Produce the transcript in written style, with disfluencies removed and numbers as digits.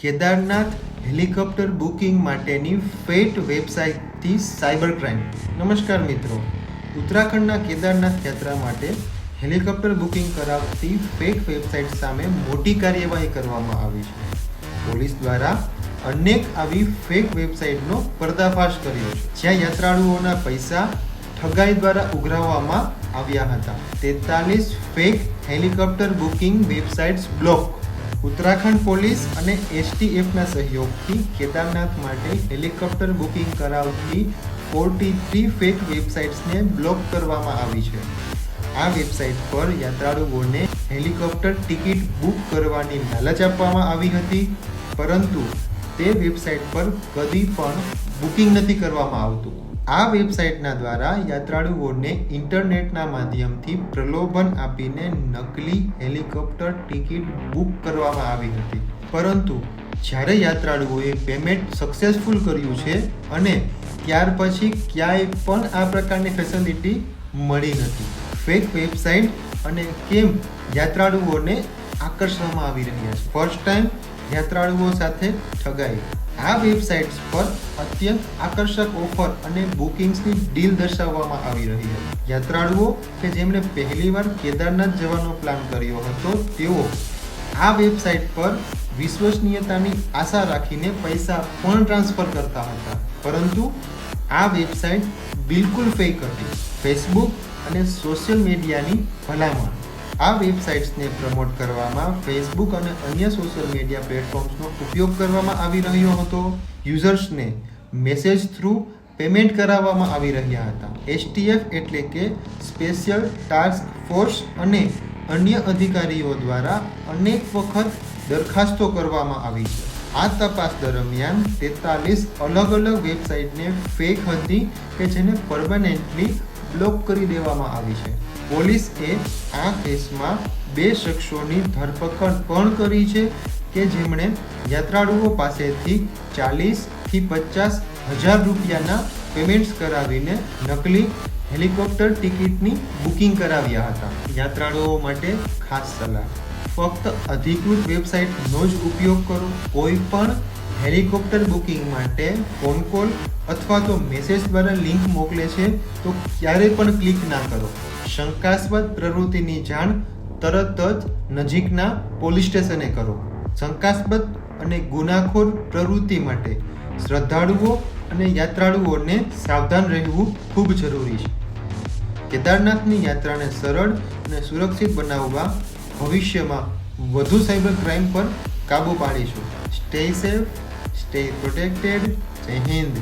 Kedarnath helicopter booking માટેની fake વેબસાઇટથી cyber crime. નમસ્કાર મિત્રો, ઉત્તરાખંડના કેદારનાથ યાત્રા માટે હેલિકોપ્ટર બુકિંગ કરાવતી ફેક વેબસાઇટ સામે મોટી કાર્યવાહી કરવામાં આવી છે. પોલીસ દ્વારા અનેક આવી ફેક વેબસાઇટનો પર્દાફાશ કર્યો છે, જ્યાં યાત્રાળુઓના પૈસા ઠગાઈ દ્વારા ઉઘરાવવામાં આવ્યા હતા. 43 fake helicopter booking websites block. Uttarakhand police અને STFના સહયોગથી કેદારનાથ માટે હેલિકોપ્ટર બુકિંગ કરાવતી 43 ફેક વેબસાઇટ્સને બ્લોક કરવામાં આવી છે. આ વેબસાઇટ પર યાત્રાળુઓને હેલિકોપ્ટર ટિકિટ બુક કરવાની લાલચ આપવામાં આવી હતી, પરંતુ તે વેબસાઇટ પર કદી પણ બુકિંગ નથી કરવામાં આવતું. આ વેબસાઇટના દ્વારા યાત્રાળુઓને ઇન્ટરનેટના માધ્યમથી પ્રલોભન આપીને નકલી હેલિકોપ્ટર ટિકિટ બુક કરવામાં આવી હતી, પરંતુ જ્યારે યાત્રાળુઓએ પેમેન્ટ સક્સેસફુલ કર્યું છે અને ત્યાર પછી ક્યાંય પણ આ પ્રકારની ફેસિલિટી મળી નથી. ફેક વેબસાઇટ અને કેમ યાત્રાળુઓને આકર્ષવામાં આવી રહ્યા છે. ફર્સ્ટ ટાઈમ યાત્રાળુઓ સાથે ઠગાઈ. આ વેબસાઇટ્સ પર અત્યંત આકર્ષક ઓફર અને બુકિંગ્સની ડીલ દર્શાવવામાં આવી રહી હતી. યાત્રાળુઓ કે જેમણે પહેલીવાર કેદારનાથ જવાનો પ્લાન કર્યો હતો, તેઓ આ વેબસાઇટ પર વિશ્વસનીયતાની આશા રાખીને પૈસા પણ ટ્રાન્સફર કરતા હતા, પરંતુ આ વેબસાઇટ બિલકુલ ફેક હતી. ફેસબુક અને સોશિયલ મીડિયાની ભલામણ. આ વેબસાઇટ્સને પ્રમોટ કરવામાં ફેસબુક અને અન્ય સોશિયલ મીડિયા પ્લેટફોર્મ્સનો ઉપયોગ કરવામાં આવી રહ્યો હતો. યુઝર્સને મેસેજ થ્રુ પેમેન્ટ કરાવવામાં આવી રહ્યા હતા. STF એટલે કે સ્પેશિયલ ટાસ્ક ફોર્સ અને અન્ય અધિકારીઓ દ્વારા અનેક વખત દરખાસ્તો કરવામાં આવી છે. આ તપાસ દરમિયાન 43 અલગ અલગ વેબસાઇટને ફેક હતી કે જેને પરમનેન્ટલી બ્લોક કરી દેવામાં આવી છે. પોલીસે આ કેસમાં 2 શખ્સોની ધરપકડ પણ કરી છે કે જેમણે યાત્રાળુઓ પાસેથી 40,000 થી 50,000 રૂપિયાના પેમેન્ટ્સ કરાવીને નકલી હેલિકોપ્ટર ટિકિટની બુકિંગ કરાવ્યા હતા. યાત્રાળુઓ માટે ખાસ સલાહ: ફક્ત અધિકૃત વેબસાઇટનો જ ઉપયોગ કરો. કોઈ પણ હેલિકોપ્ટર બુકિંગ માટે ફોન કોલ અથવા તો મેસેજ દ્વારા લિંક મોકલે છે તો ક્યારેય પણ ક્લિક ના કરો. શંકાસ્પદ પ્રવૃત્તિની જાણ તરત જ નજીકના પોલીસ સ્ટેશને કરો. શંકાસ્પદ અને ગુનાખોર પ્રવૃત્તિ માટે શ્રદ્ધાળુઓ અને યાત્રાળુઓને સાવધાન રહેવું ખૂબ જરૂરી છે. કેદારનાથની યાત્રાને સરળ અને સુરક્ષિત બનાવવા ભવિષ્યમાં વધુ સાયબર ક્રાઇમ પર કાબૂ પાડીશું. Stay safe, stay protected. Jai Hind.